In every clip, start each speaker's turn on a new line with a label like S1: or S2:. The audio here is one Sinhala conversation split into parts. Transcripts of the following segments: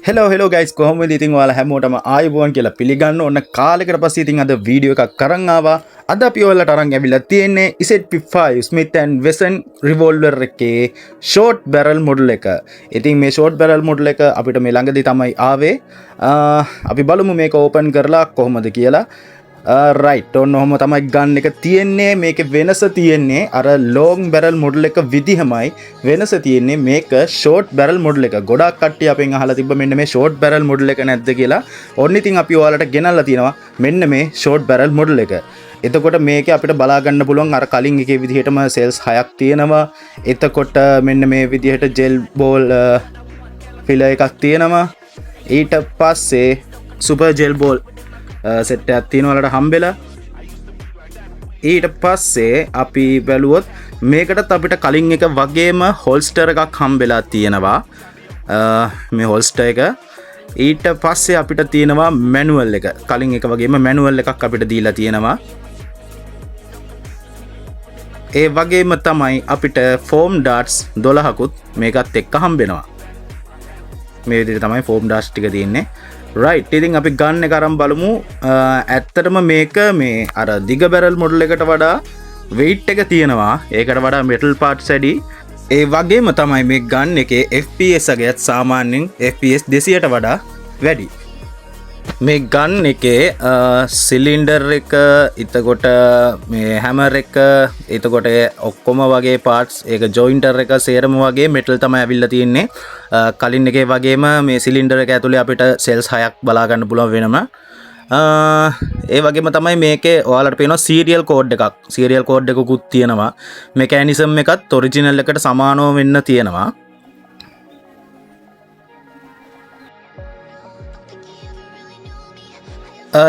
S1: hello guys කොහොමද ඉතින් ඔයාලා හැමෝටම ආයුබෝවන් කියලා පිළිගන්න ඕන කාලයකට පස්සේ ඉතින් අද වීඩියෝ එකක් කරන් ආවා. අද අපි ඔයාලට අරන් ඇවිල්ලා තියෙන්නේ Z55 Smith & Wesson revolver එකේ short barrel model එක. ඉතින් මේ short barrel model එක අපිට මේ ළඟදී තමයි ආවේ. අපි බලමු මේක ඕපන් කරලා කොහොමද කියලා. right ඔන්න ඔහම තමයි ගන් එක තියෙන්නේ. මේකේ වෙනස තියෙන්නේ අර long barrel model එක විදිහමයි වෙනස තියෙන්නේ මේක short barrel model එක. ගොඩක් කට්ටිය අපෙන් අහලා තිබ්බ මෙන්න මේ short barrel model එක නැද්ද කියලා. ඔන්න ඉතින් අපි ඔයාලට ගෙනල්ලා තියෙනවා මෙන්න මේ short barrel model එක. එතකොට මේකේ අපිට බලා ගන්න පුළුවන් අර කලින් එකේ විදිහටම cells 6ක් තියෙනවා. එතකොට මෙන්න මේ විදිහට gel ball filler එකක් තියෙනවා. ඊට පස්සේ super gel ball සෙට් එකක් තියෙනවා වලට හම්බෙලා. ඊට පස්සේ අපි බැලුවොත් මේකටත් අපිට කලින් එක වගේම හොල්ස්ටර් එකක් හම්බෙලා තියෙනවා. මේ හොල්ස්ටර් එක. ඊට පස්සේ අපිට තියෙනවා මැනුවල් එක. කලින් එක වගේම මැනුවල් එකක් අපිට දීලා තියෙනවා. ඒ වගේම තමයි අපිට ෆෝම් ඩාට්ස් 12කුත් මේකත් එක්ක හම්බෙනවා. මේ විදිහට තමයි ෆෝම් ඩාට්ස් ටික තියෙන්නේ. right ඉතින් අපි ගන්න එක අරන් බලමු. ඇත්තටම මේක මේ අර දිග බැරල් මොඩල් එකට වඩා weight එක තියෙනවා. ඒකට වඩා metal parts වැඩි. ඒ වගේම තමයි මේ ගන්න එකේ FPS එකත් සාමාන්‍යයෙන් FPS 200ට වඩා වැඩි. මේ ගන් එකේ සිලින්ඩර් එක, එතකොට මේ හැමර් එක, එතකොට ඔක්කොම වගේ පාර්ට්ස්, ඒක ජොයින්ටර් එක සේරම වගේ මෙටල් තමයි ඇවිල්ලා තියෙන්නේ. කලින් එකේ වගේම මේ සිලින්ඩර් එක ඇතුලේ අපිට සෙල්ස් 6ක් බලා ගන්න පුළුවන් වෙනම. ඒ වගේම තමයි මේකේ ඔයාලට පේනවා සීරියල් කෝඩ් එකක්. සීරියල් කෝඩ් එකකුත් තියෙනවා. මෙකැනිසම් එකත් ඔරිජිනල් එකට සමානව වෙන්න තියෙනවා.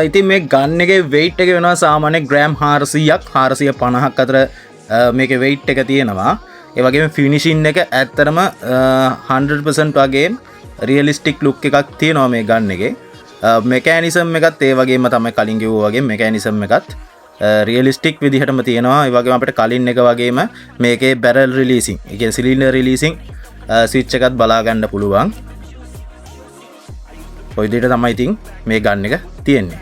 S1: ඉතින් මේ ගන්න එකේ weight එක වෙනවා සාමාන්‍ය ග්‍රෑම් 400ක් 450ක් අතර මේකේ weight එක තියෙනවා. ඒ වගේම finishing එක ඇත්තටම 100% වගේ realistic look එකක් තියෙනවා මේ ගන්න එකේ. mechanism එකත් ඒ වගේම තමයි කලින් කිව්වා වගේ mechanism එකත් realistic විදිහටම තියෙනවා. ඒ වගේම අපිට කලින් එක වගේම මේකේ barrel releasing, ඒ කියන්නේ cylinder releasing switch එකත් බලා ගන්න පුළුවන්. ඔය විදිහට තමයි ඉතින් මේ ගන් එක තියෙන්නේ.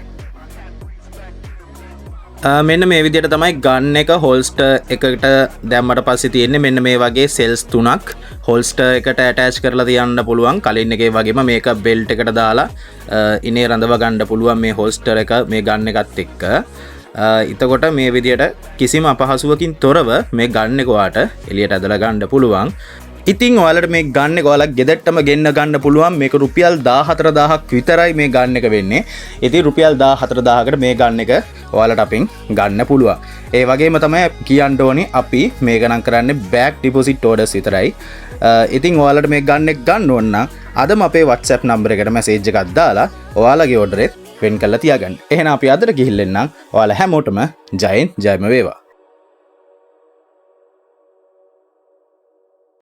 S1: මෙන්න මේ විදිහට තමයි ගන් එක හොල්ස්ටර් එකකට දැම්මට පස්සේ තියෙන්නේ. මෙන්න මේ වගේ සෙල්ස් 3ක් හොල්ස්ටර් එකට ඇටච් කරලා තියන්න පුළුවන්. කලින් එකේ වගේම මේක බෙල්ට් එකට දාලා ඉනේ රඳව ගන්න පුළුවන් මේ හොල්ස්ටර් එක මේ ගන් එකත් එක්ක. එතකොට මේ විදිහට කිසිම අපහසුවකින් තොරව මේ ගන් එක ඔයාට එළියට ඇදලා ගන්න පුළුවන්. ඉතින් ඔයාලට මේ ගන්න එක ඔයාලා ගෙදරටම ගෙන්න ගන්න පුළුවන්. මේක රුපියල් 14000ක් විතරයි මේ ගන්න එක වෙන්නේ. ඉතින් රුපියල් 14000කට මේ ගන්න එක ඔයාලට අපෙන් ගන්න පුළුවන්. ඒ වගේම තමයි කියන්න ඕනේ අපි මේක නම් කරන්නේ බෑක් ඩිපොසිට් ඕඩර්ස් විතරයි. ඉතින් ඔයාලට මේ ගන්න එක ගන්න ඕන නම් අදම අපේ WhatsApp නම්බර එකට මැසේජ් එකක් දාලා ඔයාලගේ ඕඩර් එක වෙන් කරලා තියාගන්න. එහෙනම් අපි අදට ගිහින් එන්නම්. ඔයාලා හැමෝටම ජයෙන් ජයම වේවා.